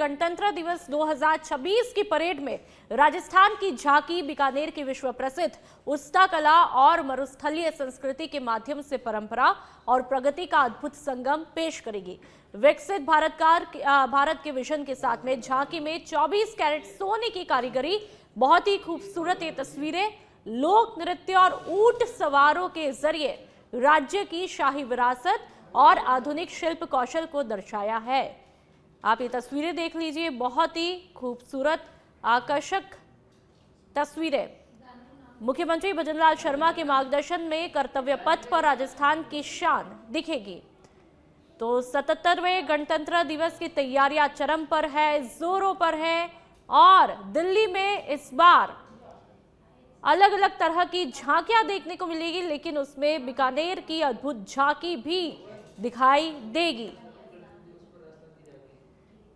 गणतंत्र दिवस 2026 की परेड में राजस्थान की झांकी बीकानेर की विश्व प्रसिद्ध उस्ता कला और मरुस्थलीय संस्कृति के माध्यम से परंपरा और प्रगति का अद्भुत संगम पेश करेगी। विकसित भारत के विजन के साथ में झांकी में 24 कैरेट सोने की कारीगरी, बहुत ही खूबसूरत ये तस्वीरें लोक नृत्य और ऊंट सवारों के जरिए राज्य की शाही विरासत और आधुनिक शिल्प कौशल को दर्शाया है। आप ये तस्वीरें देख लीजिए, बहुत ही खूबसूरत आकर्षक तस्वीरें। मुख्यमंत्री भजनलाल शर्मा के मार्गदर्शन में कर्तव्य पथ पर राजस्थान की शान दिखेगी। तो 77वें गणतंत्र दिवस की तैयारियां चरम पर है, जोरों पर है और दिल्ली में इस बार अलग अलग तरह की झांकियां देखने को मिलेगी, लेकिन उसमें बीकानेर की अद्भुत झांकी भी दिखाई देगी।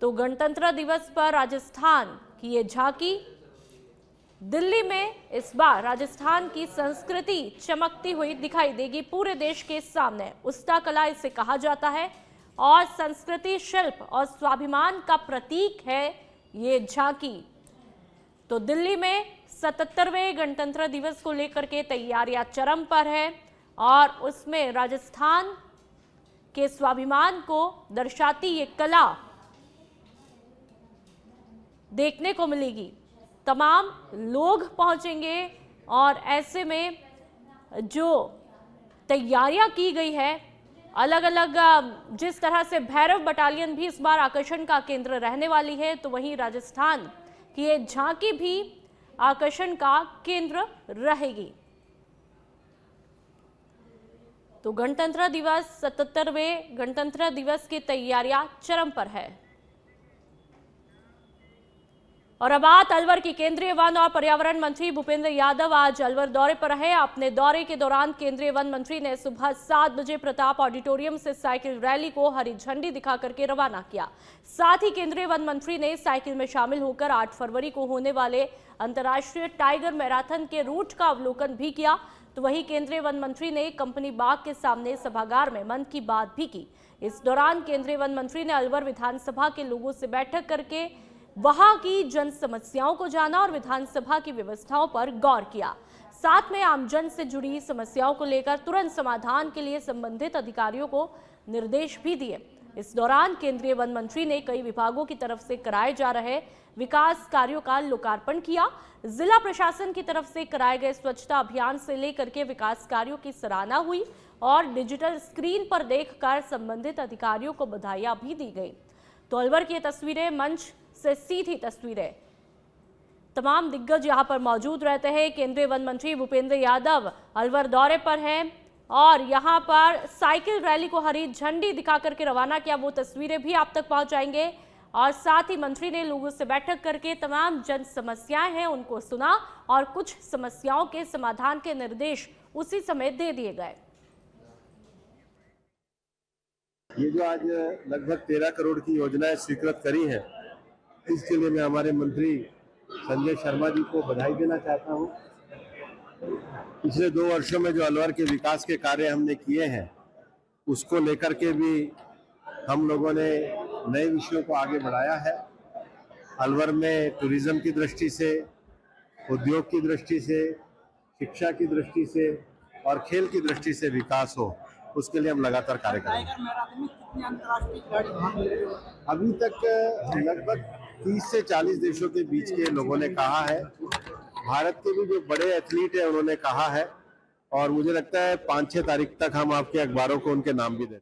तो गणतंत्र दिवस पर राजस्थान की ये झांकी, दिल्ली में इस बार राजस्थान की संस्कृति चमकती हुई दिखाई देगी पूरे देश के सामने। उस्ता कला इसे कहा जाता है और संस्कृति, शिल्प और स्वाभिमान का प्रतीक है ये झांकी। तो दिल्ली में 77वें गणतंत्र दिवस को लेकर के तैयारियां चरम पर है और उसमें राजस्थान के स्वाभिमान को दर्शाती ये कला देखने को मिलेगी। तमाम लोग पहुंचेंगे और ऐसे में जो तैयारियां की गई है, अलग अलग जिस तरह से भैरव बटालियन भी इस बार आकर्षण का केंद्र रहने वाली है, तो वहीं राजस्थान की ये झांकी भी आकर्षण का केंद्र रहेगी। तो गणतंत्र दिवस 77वें गणतंत्र दिवस की तैयारियां चरम पर है। और अब बात अलवर की। केंद्रीय वन और पर्यावरण मंत्री भूपेंद्र यादव आज अलवर दौरे पर रहे। अपने दौरे के दौरान केंद्रीय वन मंत्री ने सुबह 7 बजे प्रताप ऑडिटोरियम से साइकिल रैली को हरी झंडी दिखा करके रवाना किया। साथ ही केंद्रीय वन मंत्री ने साइकिल में शामिल होकर 8 फरवरी को होने वाले अंतर्राष्ट्रीय टाइगर मैराथन के रूट का अवलोकन भी किया। तो वहीं केंद्रीय वन मंत्री ने कंपनी बाग के सामने सभागार में मन की बात भी की। इस दौरान केंद्रीय वन मंत्री ने अलवर विधानसभा के लोगों से बैठक करके वहां की जन समस्याओं को जाना और विधानसभा की व्यवस्थाओं पर गौर किया। साथ में आमजन से जुड़ी समस्याओं को लेकर तुरंत समाधान के लिए संबंधित अधिकारियों को निर्देश भी दिए। इस दौरान केंद्रीय वन मंत्री ने कई विभागों की तरफ से कराए जा रहे विकास कार्यों का लोकार्पण किया। जिला प्रशासन की तरफ से कराए गए स्वच्छता अभियान से लेकर के विकास कार्यों की सराहना हुई और डिजिटल स्क्रीन पर देखकर संबंधित अधिकारियों को बधाइयां भी दी गई। तो अलवर की तस्वीरें, मंच से सीधी तस्वीरें, तमाम दिग्गज यहां पर मौजूद रहते हैं। केंद्रीय वन मंत्री भूपेंद्र यादव अलवर दौरे पर हैं और यहां पर साइकिल रैली को हरी झंडी दिखा करके रवाना किया। वो तस्वीरें भी आप तक पहुंचाएंगे। और साथ ही मंत्री ने लोगों से बैठक करके तमाम जन समस्याएं हैं उनको सुना और कुछ समस्याओं के समाधान के निर्देश उसी समय दे दिए गए। ये जो आज लगभग 13 करोड़ की योजनाएं स्वीकृत करी है, इसके लिए मैं हमारे मंत्री संजय शर्मा जी को बधाई देना चाहता हूँ। पिछले 2 वर्षों में जो अलवर के विकास के कार्य हमने किए हैं, उसको लेकर के भी हम लोगों ने नए विषयों को आगे बढ़ाया है। अलवर में टूरिज्म की दृष्टि से, उद्योग की दृष्टि से, शिक्षा की दृष्टि से और खेल की दृष्टि से विकास हो, उसके लिए हम लगातार कार्य करेंगे। अभी तक लगभग 30 से 40 देशों के बीच के लोगों ने कहा है। भारत के भी जो बड़े एथलीट हैं उन्होंने कहा है और मुझे लगता है 5-6 तारीख तक हम आपके अखबारों को उनके नाम भी दें।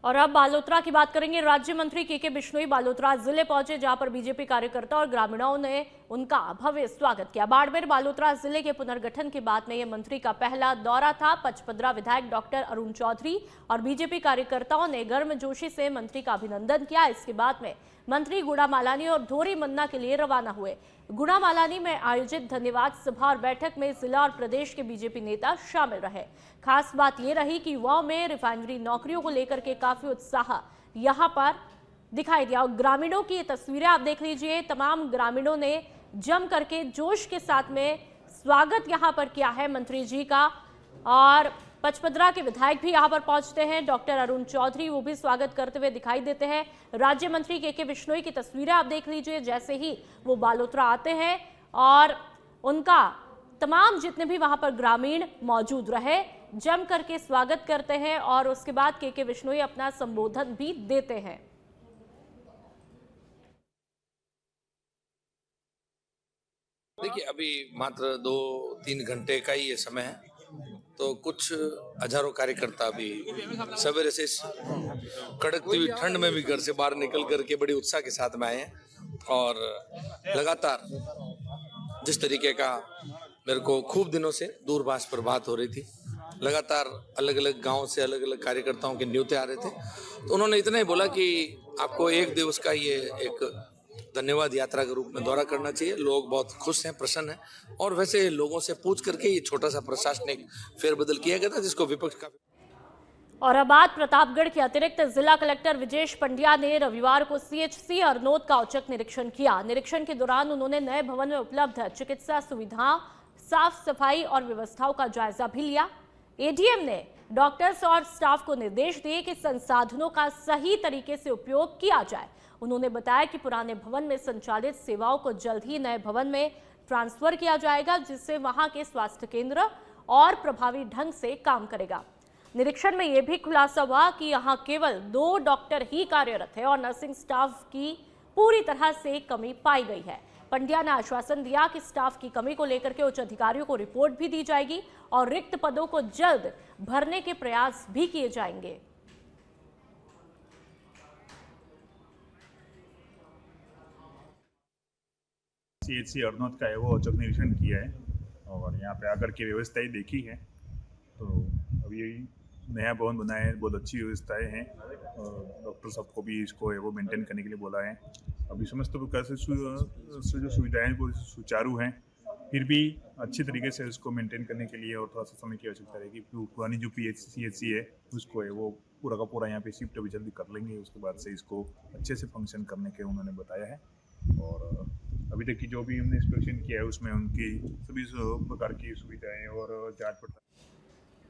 और अब बालोतरा की बात करेंगे। राज्य मंत्री के बिश्नोई बालोतरा जिले पहुंचे, जहां पर बीजेपी कार्यकर्ता और ग्रामीणों ने उनका भव्य स्वागत किया। बाड़मेर बालोतरा जिले के पुनर्गठन के बाद में यह मंत्री का पहला दौरा था। पचपदरा विधायक डॉक्टर अरुण चौधरी और बीजेपी कार्यकर्ताओं ने गर्मजोशी से मंत्री का अभिनंदन किया। इसके बाद में मंत्री गुड़ामालानी और धोरी मन्ना के लिए रवाना हुए। गुड़ामालानी में आयोजित धन्यवाद सभा और बैठक में जिला और प्रदेश के बीजेपी नेता शामिल रहे। खास बात यह रही कि युवाओं में रिफाइनरी नौकरियों को लेकर के काफी उत्साह यहां पर दिखाई दिया। और ग्रामीणों की ये तस्वीरें आप देख लीजिए, तमाम ग्रामीणों ने जम करके जोश के साथ में स्वागत यहां पर किया है मंत्री जी का। और पचपदरा के विधायक भी यहां पर पहुंचते हैं। डॉक्टर अरुण चौधरी वो भी स्वागत करते हुए दिखाई देते हैं। राज्य मंत्री के बिश्नोई की तस्वीरें आप देख लीजिए। जैसे ही वो बालोतरा आते हैं और उनका तमाम जितने भी वहां पर ग्रामीण मौजूद रहे जम करके स्वागत करते हैं और उसके बाद के बिश्नोई अपना संबोधन भी देते हैं। देखिए, अभी मात्र 2-3 घंटे का ही ये समय है, तो कुछ हजारों कार्यकर्ता अभी सवेरे से इस कड़कती हुई ठंड में भी घर से बाहर निकल करके बड़ी उत्साह के साथ में आए हैं। और लगातार जिस तरीके का मेरे को खूब दिनों से दूरभाष पर बात हो रही थी, लगातार अलग अलग गांव से अलग अलग कार्यकर्ताओं के न्योते आ रहे थे, तो उन्होंने इतना ही बोला कि आपको एक दिवस का ये एक धन्यवाद यात्रा के रूप में दौरा करना चाहिए। लोग बहुत खुश हैं, प्रसन्न हैं, और वैसे लोगों से पूछ करके ये छोटा सा प्रशासनिक फेरबदल किया गया था जिसको विपक्ष का। औरंगाबाद प्रतापगढ़ के अतिरिक्त जिला कलेक्टर विजेश पंड्या ने रविवार को सीएचसी अरनोद का औचक निरीक्षण किया। निरीक्षण के दौरान उन्होंने नए भवन में उपलब्ध चिकित्सा सुविधाओं, साफ सफाई और व्यवस्थाओं का जायजा भी लिया। एडीएम ने डॉक्टर्स और स्टाफ को निर्देश दिए कि संसाधनों का सही तरीके से उपयोग किया जाए। उन्होंने बताया कि पुराने भवन में संचालित सेवाओं को जल्द ही नए भवन में ट्रांसफर किया जाएगा, जिससे वहां के स्वास्थ्य केंद्र और प्रभावी ढंग से काम करेगा। निरीक्षण में यह भी खुलासा हुआ कि यहां केवल 2 डॉक्टर ही कार्यरत है और नर्सिंग स्टाफ की पूरी तरह से कमी पाई गई है। पंड्या ने आश्वासन दिया कि स्टाफ की कमी को लेकर के उच्च अधिकारियों को रिपोर्ट भी दी जाएगी और रिक्त पदों को जल्द भरने के प्रयास भी किए जाएंगे। सीएचसी अरनोद का है वो औचक निरीक्षण किया है और यहाँ पे आकर के व्यवस्थाएं देखी है। तो अभी नया भवन बना है, बहुत अच्छी व्यवस्थाएं हैं और डॉक्टर सबको भी इसको है वो मेंटेन करने के लिए बोला है। अभी समस्त प्रकार से जो सुविधाएं वो सुचारू हैं, फिर भी अच्छी तरीके से उसको मेंटेन करने के लिए और थोड़ा सा समय की आवश्यकता रहेगी। पुरानी जो सीएचसी है उसको है वो पूरा का पूरा यहाँ पे शिफ्ट अभी जल्दी कर लेंगे। उसके बाद से इसको अच्छे से फंक्शन करने के उन्होंने बताया है। और अभी तक की जो भी हमने इंस्पेक्शन किया है उसमें उनकी सभी प्रकार की सुविधाएं और जांच पड़ताल।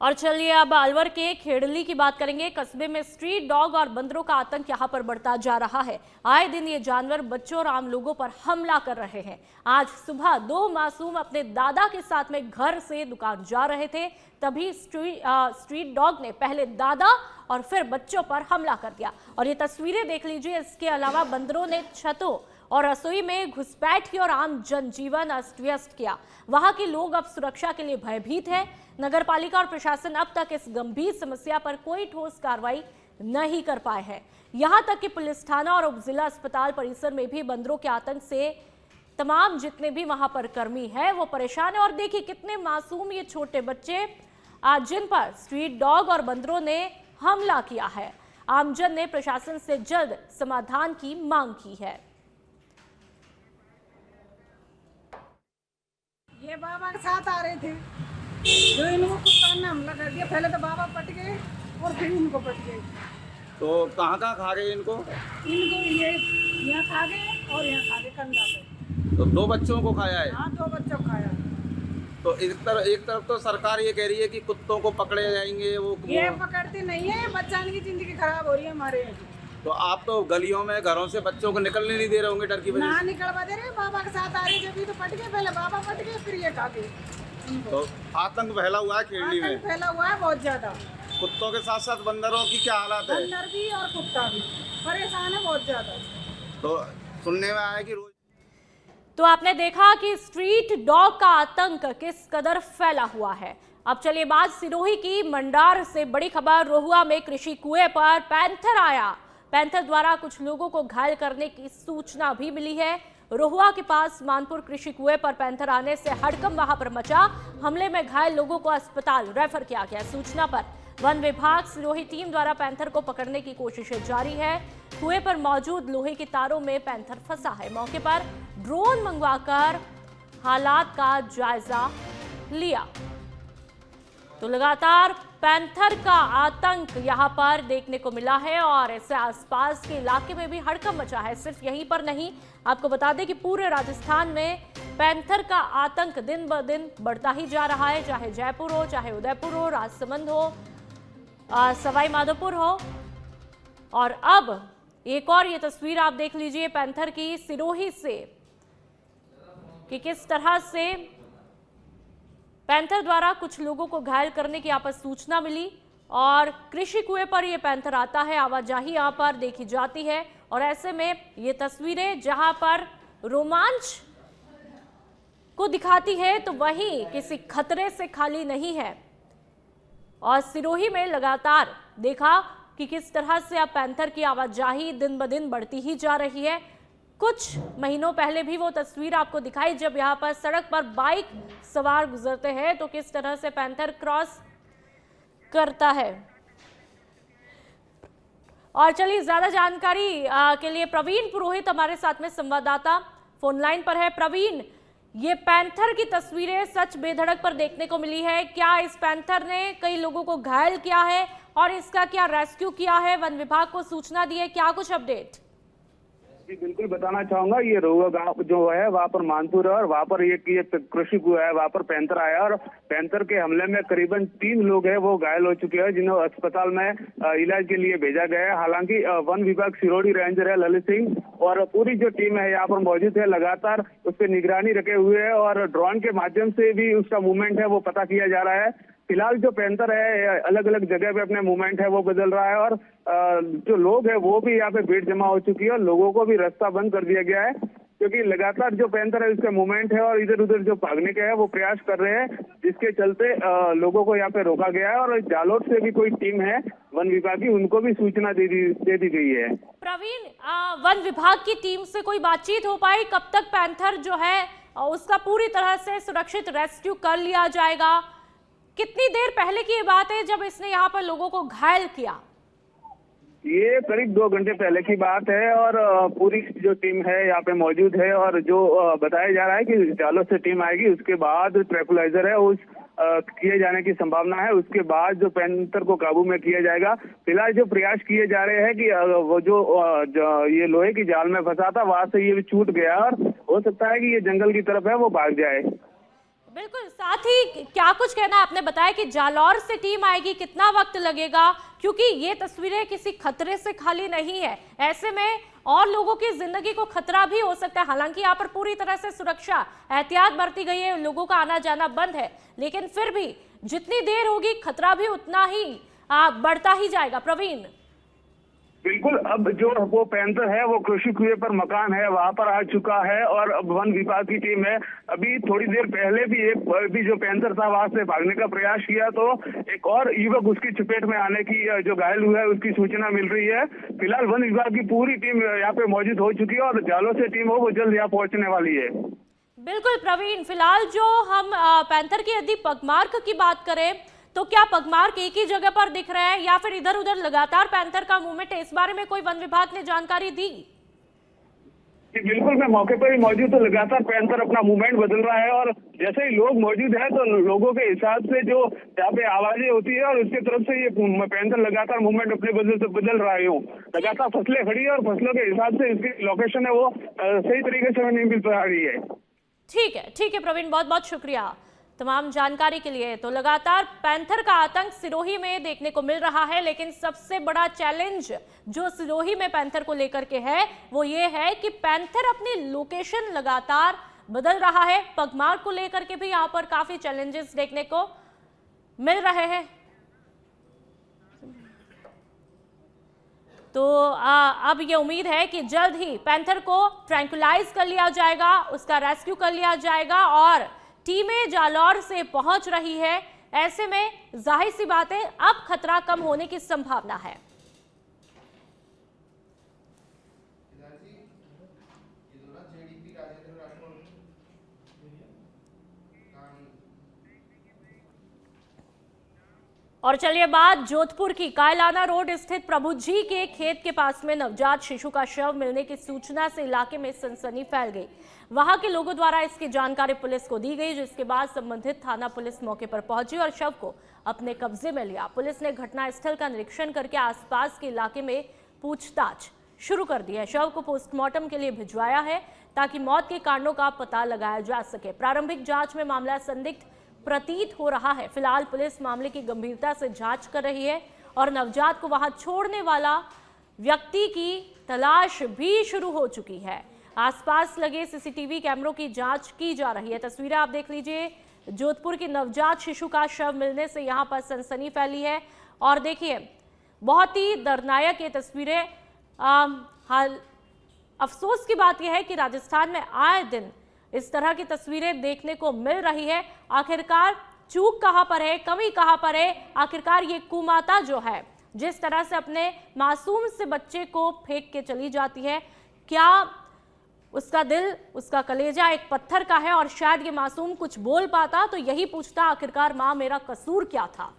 और चलिए अब अलवर के खेड़ली की बात करेंगे। कस्बे में स्ट्रीट डॉग और बंदरों का आतंक यहां पर बढ़ता जा रहा है। आए दिन ये जानवर बच्चों और आम लोगों पर हमला कर रहे हैं। आज सुबह 2 मासूम अपने दादा के साथ में घर से दुकान जा रहे थे, तभी स्ट्रीट डॉग ने पहले दादा और फिर बच्चों पर हमला कर दिया। और ये तस्वीरें देख लीजिए। इसके अलावा बंदरों ने छतों और रसोई में घुसपैठ की और आम जनजीवन अस्त व्यस्त किया। वहां के लोग अब सुरक्षा के लिए भयभीत है। नगरपालिका और प्रशासन अब तक इस गंभीर समस्या पर कोई ठोस कार्रवाई नहीं कर पाए हैं। यहां तक कि पुलिस थाना और उप जिला अस्पताल परिसर में भी बंदरों के आतंक से तमाम जितने भी वहां पर कर्मी हैं वो परेशान है। और देखिए कितने मासूम ये छोटे बच्चे आज जिन पर स्ट्रीट डॉग और बंदरों ने हमला किया है। आमजन ने प्रशासन से जल्द समाधान की मांग की है। ये बाबा के साथ आ रहे थे, जो इनको कुत्ता ने हमला कर दिया। पहले तो बाबा पट गए और फिर इनको पट गए। तो कहाँ खा गए इनको ये यहाँ खा गए और यहाँ खा गए कंधा पे। तो 2 बच्चों को खाया है। हाँ, 2 बच्चों को खाया। तो एक तरफ तो सरकार ये कह रही है कि कुत्तों को पकड़े जाएंगे, वो ये पकड़ते नहीं है। बच्चा की जिंदगी खराब हो रही है हमारे। तो आप तो गलियों में घरों से बच्चों को निकलने नहीं दे रहे होंगे डर की वजह ना निकलवा दे रहे। बाबा के साथ आ रहे जब तो पट गए। पहले बाबा पट गए फिर ये खा गए। तो आतंक फैला हुआ है खेड़ी में। फैला हुआ है बहुत ज्यादा। कुत्तों के साथ साथ बंदरों की क्या हालत है? बंदर भी और कुत्ता भी परेशान है बहुत ज्यादा। तो सुनने में आया कि रोज तो आपने देखा कि स्ट्रीट डॉग का आतंक किस कदर फैला हुआ है। अब चलिए बात सिरोही की मंडार से बड़ी खबर। रोहुआ में कृषि कुएं पर पैंथर आया। पैंथर द्वारा कुछ लोगों को घायल करने की सूचना भी मिली है। रोहुआ के पास मानपुर कृषि कुएं पर पैंथर आने से हड़कंप वहां पर मचा। हमले में घायल लोगों को अस्पताल रेफर किया गया। सूचना पर वन विभाग सिरोही टीम द्वारा पैंथर को पकड़ने की कोशिशें जारी है। कुएं पर मौजूद लोहे के तारों में पैंथर फंसा है। मौके पर ड्रोन मंगवाकर हालात का जायजा लिया। तो लगातार पैंथर का आतंक यहां पर देखने को मिला है और इससे आसपास के इलाके में भी हड़कंप मचा है। सिर्फ यहीं पर नहीं, आपको बता दें कि पूरे राजस्थान में पैंथर का आतंक दिन ब दिन बढ़ता ही जा रहा है, चाहे जयपुर हो, चाहे उदयपुर हो, राजसमंद हो, सवाई माधोपुर हो। और अब एक और ये तस्वीर आप देख लीजिए पैंथर की सिरोही से, कि किस तरह से पैंथर द्वारा कुछ लोगों को घायल करने की यहाँ पर सूचना मिली और कृषि कुएं पर ये पैंथर आता है, आवाजाही यहाँ पर देखी जाती है। और ऐसे में ये तस्वीरें जहां पर रोमांच को दिखाती है तो वहीं किसी खतरे से खाली नहीं है। और सिरोही में लगातार देखा कि किस तरह से अब पैंथर की आवाजाही दिन ब दिन बढ़ती ही जा रही है। कुछ महीनों पहले भी वो तस्वीर आपको दिखाई जब यहाँ पर सड़क पर बाइक सवार गुजरते हैं तो किस तरह से पैंथर क्रॉस करता है। और चलिए ज्यादा जानकारी के लिए प्रवीण पुरोहित हमारे साथ में संवाददाता फोन लाइन पर है। प्रवीण, ये पैंथर की तस्वीरें सच बेधड़क पर देखने को मिली है, क्या इस पैंथर ने कई लोगों को घायल किया है और इसका क्या रेस्क्यू किया है, वन विभाग को सूचना दी है, क्या कुछ अपडेट? जी बिल्कुल बताना चाहूंगा, ये रोगा गांव जो है वहाँ पर मानपुर है और वहाँ पर ये कृषि कुआ है, वहाँ पर पैंथर आया और पैंथर के हमले में करीबन 3 लोग हैं वो घायल हो चुके हैं जिन्हें अस्पताल में इलाज के लिए भेजा गया है। हालांकि वन विभाग सिरोही रेंजर है ललित सिंह और पूरी जो टीम है यहाँ पर मौजूद है, लगातार उस पर निगरानी रखे हुए है और ड्रोन के माध्यम से भी उसका मूवमेंट है वो पता किया जा रहा है। फिलहाल जो पैंथर है अलग अलग जगह पे अपने मूवमेंट है वो बदल रहा है और जो लोग है वो भी यहाँ पे भीड़ जमा हो चुकी है और लोगों को भी रास्ता बंद कर दिया गया है क्योंकि लगातार जो पैंथर है उसका मूवमेंट है और इधर उधर जो भागने के है वो प्रयास कर रहे हैं, जिसके चलते लोगों को यहाँ पे रोका गया है। और जालोर से भी कोई टीम है वन विभाग की, उनको भी सूचना दे दी गई है। प्रवीण, वन विभाग की टीम से कोई बातचीत हो पाई? कब तक पैंथर जो है उसका पूरी तरह से सुरक्षित रेस्क्यू कर लिया जाएगा? कितनी देर पहले की ये बात है जब इसने यहाँ पर लोगों को घायल किया? ये करीब 2 घंटे पहले की बात है और पूरी जो टीम है यहाँ पे मौजूद है और जो बताया जा रहा है कि जालोर से टीम आएगी, उसके बाद ट्रैंकुलाइजर है उस किए जाने की संभावना है, उसके बाद जो पैंथर को काबू में किया जाएगा। फिलहाल जो प्रयास किए जा रहे हैं कि वो जो ये लोहे की जाल में फंसा था वहां से ये भी छूट गया और हो सकता है कि ये जंगल की तरफ है वो भाग जाए। बिल्कुल, साथ ही क्या कुछ कहना, आपने बताया कि जालौर से टीम आएगी, कितना वक्त लगेगा? क्योंकि ये तस्वीरें किसी खतरे से खाली नहीं है, ऐसे में और लोगों की जिंदगी को खतरा भी हो सकता है। हालांकि यहाँ पर पूरी तरह से सुरक्षा एहतियात बरती गई है, लोगों का आना जाना बंद है, लेकिन फिर भी जितनी देर होगी खतरा भी उतना ही बढ़ता ही जाएगा। प्रवीण, बिल्कुल, अब जो वो पैंथर है वो कृषि कुएं पर मकान है वहां पर आ चुका है और अब वन विभाग की टीम है। अभी थोड़ी देर पहले भी जो पैंथर था वहां से भागने का प्रयास किया तो एक और युवक उसकी चपेट में आने की जो घायल हुआ है उसकी सूचना मिल रही है। फिलहाल वन विभाग की पूरी टीम यहाँ पे मौजूद हो चुकी है और जालोर से टीम हो वो जल्द यहाँ पहुंचने वाली है। बिल्कुल प्रवीण, फिलहाल जो हम पैंथर की यदि पगमार्क की बात करें तो क्या पगमार्क एक ही जगह पर दिख रहा है या फिर इधर उधर लगातार पैंथर का मूवमेंट है? इस बारे में कोई वन विभाग ने जानकारी दी? बिल्कुल, मैं मौके पर ही मौजूद तो लगातार पैंथर अपना मूवमेंट बदल रहा है और जैसे ही लोग मौजूद है तो लोगों के हिसाब से जो यहाँ पे आवाजें होती है और उसकी तरफ से ये पैंथर लगातार मूवमेंट अपने बदल रहा है। लगातार फसलें खड़ी है और फसलों के हिसाब से इसकी लोकेशन है वो सही तरीके से नहीं मिल पा रही है। ठीक है प्रवीण, बहुत बहुत शुक्रिया तमाम जानकारी के लिए। तो लगातार पैंथर का आतंक सिरोही में देखने को मिल रहा है, लेकिन सबसे बड़ा चैलेंज जो सिरोही में पैंथर को लेकर के है वो ये है कि पैंथर अपनी लोकेशन लगातार बदल रहा है। पगमार्क को लेकर के भी यहाँ पर काफी चैलेंजेस देखने को मिल रहे हैं। तो अब ये उम्मीद है कि जल्द ही पैंथर को ट्रैंकुलाइज कर लिया जाएगा, उसका रेस्क्यू कर लिया जाएगा और टीमें जालौर से पहुंच रही है। ऐसे में जाहिर सी बात है अब खतरा कम होने की संभावना है। और चलिए बात जोधपुर की। कायलाना रोड स्थित प्रभु जी के खेत के पास में नवजात शिशु का शव मिलने की सूचना से इलाके में सनसनी फैल गई। वहां के लोगों द्वारा इसकी जानकारी पुलिस को दी गई, जिसके बाद संबंधित थाना पुलिस मौके पर पहुंची और शव को अपने कब्जे में लिया। पुलिस ने घटनास्थल का निरीक्षण करके आसपास के इलाके में पूछताछ शुरू कर दी है। शव को पोस्टमार्टम के लिए भिजवाया है ताकि मौत के कारणों का पता लगाया जा सके। प्रारंभिक जांच में मामला संदिग्ध प्रतीत हो रहा है। फिलहाल पुलिस मामले की गंभीरता से जांच कर रही है और नवजात को वहां छोड़ने वाला व्यक्ति की तलाश भी शुरू हो चुकी है। आसपास लगे सीसीटीवी कैमरों की जांच की जा रही है। तस्वीरें आप देख लीजिए। जोधपुर की नवजात शिशु का शव मिलने से यहां पर सनसनी फैली है और देखिए बहुत ही दर्दनाक ये तस्वीरें। हाल अफसोस की बात यह है कि राजस्थान में आए दिन इस तरह की तस्वीरें देखने को मिल रही है। आखिरकार चूक कहां पर है, कमी कहां पर है? आखिरकार ये कुमाता जो है जिस तरह से अपने मासूम से बच्चे को फेंक के चली जाती है, क्या उसका दिल, उसका कलेजा एक पत्थर का है? और शायद ये मासूम कुछ बोल पाता तो यही पूछता, आखिरकार मां मेरा कसूर क्या था?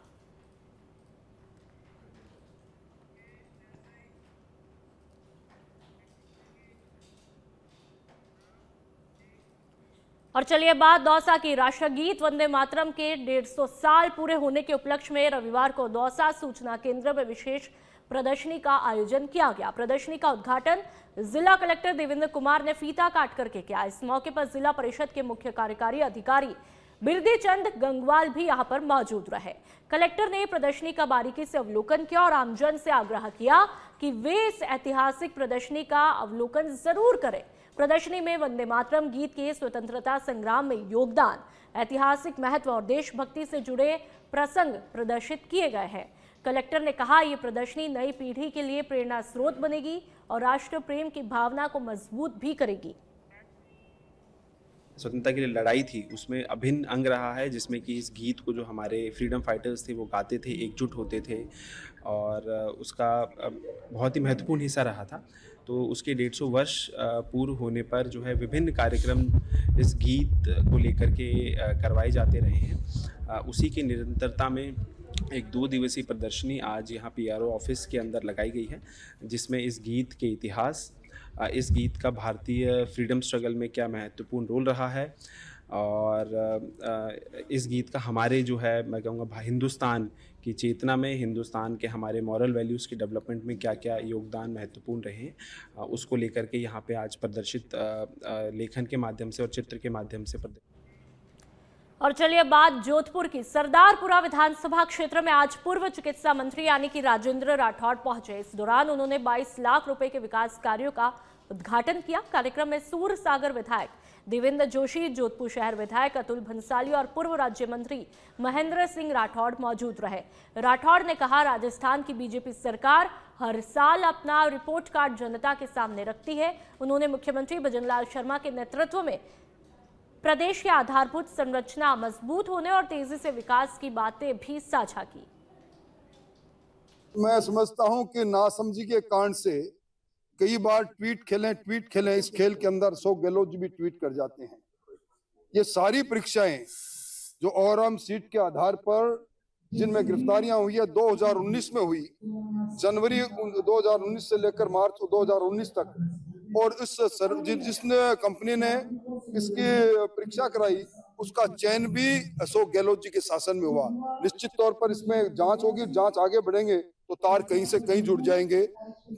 और चलिए बात दौसा की। राष्ट्रगीत वंदे मातरम के 150 साल पूरे होने के उपलक्ष्य में रविवार को दौसा सूचना केंद्र में विशेष प्रदर्शनी का आयोजन किया गया। प्रदर्शनी का उद्घाटन जिला कलेक्टर देवेंद्र कुमार ने फीता काट करके किया। इस मौके पर जिला परिषद के मुख्य कार्यकारी अधिकारी बिरदी चंद गंगवाल भी यहां पर मौजूद रहे। कलेक्टर ने प्रदर्शनी का बारीकी से अवलोकन किया और आमजन से आग्रह किया कि वे इस ऐतिहासिक प्रदर्शनी का अवलोकन जरूर करें। प्रदर्शनी में वंदे मातरम गीत के स्वतंत्रता संग्राम में योगदान, ऐतिहासिक महत्व और देशभक्ति से जुड़े प्रसंग प्रदर्शित किए गए हैं। कलेक्टर ने कहा ये प्रदर्शनी नई पीढ़ी के लिए प्रेरणा स्रोत बनेगी और राष्ट्र प्रेम की भावना को मजबूत भी करेगी। स्वतंत्रता के लिए लड़ाई थी, उसमें अभिन्न अंग रहा है, जिसमें कि इस गीत को जो हमारे फ्रीडम फाइटर्स थे वो गाते थे, एकजुट होते थे और उसका बहुत ही महत्वपूर्ण हिस्सा रहा था। तो उसके 150 वर्ष पूर्व होने पर जो है विभिन्न कार्यक्रम इस गीत को लेकर के करवाए जाते रहे हैं। उसी की निरंतरता में एक 2 दिवसीय प्रदर्शनी आज यहाँ PRO ऑफिस के अंदर लगाई गई है, जिसमें इस गीत के इतिहास, इस गीत का भारतीय फ्रीडम स्ट्रगल में क्या महत्वपूर्ण रोल रहा है और इस गीत का हमारे जो है मैं कहूँगा हिंदुस्तान की चेतना में, हिंदुस्तान के हमारे मॉरल वैल्यूज़ के डेवलपमेंट में क्या क्या योगदान महत्वपूर्ण रहे हैं, उसको लेकर के यहाँ पे आज प्रदर्शित लेखन के माध्यम से और चित्र के माध्यम से और चलिए बात जोधपुर की। सरदारपुरा विधानसभा क्षेत्र में आज पूर्व चिकित्सा मंत्री यानी कि राजेंद्र राठौड़ पहुंचे। इस दौरान उन्होंने 22 लाख रुपए के विकास कार्यों का उद्घाटन किया। कार्यक्रम में सूर सागर विधायक देवेंद्र जोशी, जोधपुर शहर विधायक अतुल भंसाली और पूर्व राज्य मंत्री महेंद्र सिंह राठौड़ मौजूद रहे। राठौड़ ने कहा राजस्थान की बीजेपी सरकार हर साल अपना रिपोर्ट कार्ड जनता के सामने रखती है। उन्होंने मुख्यमंत्री भजनलाल शर्मा के नेतृत्व में प्रदेश की आधारभूत संरचना मजबूत होने और तेजी से विकास की बातें भी साझा की। मैं समझता हूं कि नासमझी के कारण से कई बार ट्वीट खेलें, इस खेल के अंदर 100 गहलोत भी ट्वीट कर जाते हैं। ये सारी परीक्षाएं जो औरम सीट के आधार पर जिनमें गिरफ्तारियां हुई है 2019 में हुई, जनवरी 2019 से लेकर मार्च 2019 तक, और जिसने कंपनी ने इसकी परीक्षा कराई उसका चयन भी अशोक गहलोत जी के शासन में हुआ। निश्चित तौर पर इसमें जांच होगी, जांच आगे बढ़ेंगे तो तार कहीं से कहीं जुड़ जाएंगे।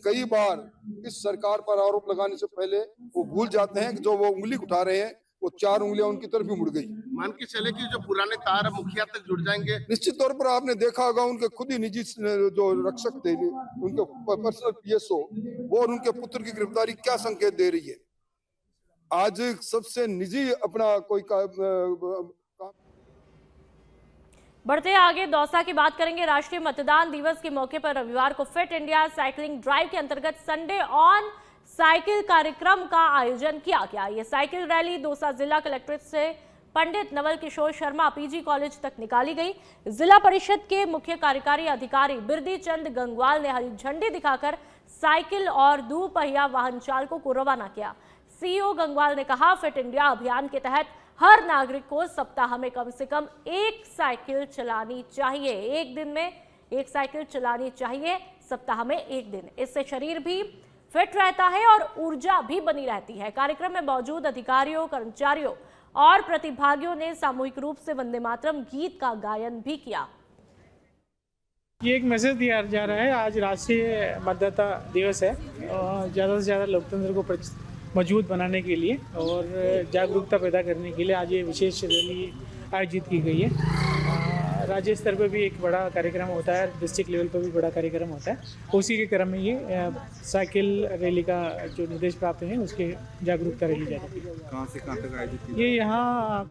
कई बार इस सरकार पर आरोप लगाने से पहले वो भूल जाते हैं कि जो वो उंगली उठा रहे हैं वो 4 उंगलियां उनकी तरफ ही मुड़ गई। मान के चले कि जो पुराने तार मुखिया तक जुड़ जाएंगे। निश्चित तौर पर आपने देखा होगा उनके खुद ही निजी जो रक्षक थे, उनके पर्सनल PSO, वो और उनके पुत्र की गिरफ्तारी क्या संकेत दे रही है। आज सबसे निजी अपना कोई बढ़ते आगे दौसा की बात करेंगे। राष्ट्रीय मतदान दिवस के मौके पर रविवार को फिट इंडिया साइकिलिंग ड्राइव के अंतर्गत संडे ऑन साइकिल कार्यक्रम का आयोजन किया गया। ये साइकिल रैली दौसा जिला कलेक्ट्रेट से पंडित नवल किशोर शर्मा PG कॉलेज तक निकाली गई। जिला परिषद के मुख्य कार्यकारी अधिकारी बिरदी चंद गंगवाल ने हरी झंडी दिखाकर साइकिल और दोपहिया वाहन चालकों को रवाना किया। CEO गंगवाल ने कहा फिट इंडिया अभियान के तहत हर नागरिक को सप्ताह में कम से कम 1 साइकिल चलानी चाहिए। एक दिन में 1 साइकिल चलानी चाहिए, सप्ताह में 1 दिन। इससे शरीर भी फिट रहता है और ऊर्जा भी बनी रहती है। कार्यक्रम में मौजूद अधिकारियों, कर्मचारियों और प्रतिभागियों ने सामूहिक रूप से वंदे मातरम गीत का गायन भी किया। ये एक मैसेज दिया जा रहा है, आज राष्ट्रीय मतदाता दिवस है और ज़्यादा से ज़्यादा लोकतंत्र को मजबूत बनाने के लिए और जागरूकता पैदा करने के लिए आज ये विशेष रैली आयोजित की गई है। राज्य स्तर पर भी एक बड़ा कार्यक्रम होता है, डिस्ट्रिक्ट लेवल पर भी बड़ा कार्यक्रम होता है। उसी के क्रम में ये साइकिल रैली का जो निर्देश प्राप्त है उसके जागरूकता रैली जाती है। कहाँ से कहाँ तक आयोजित ये यहाँ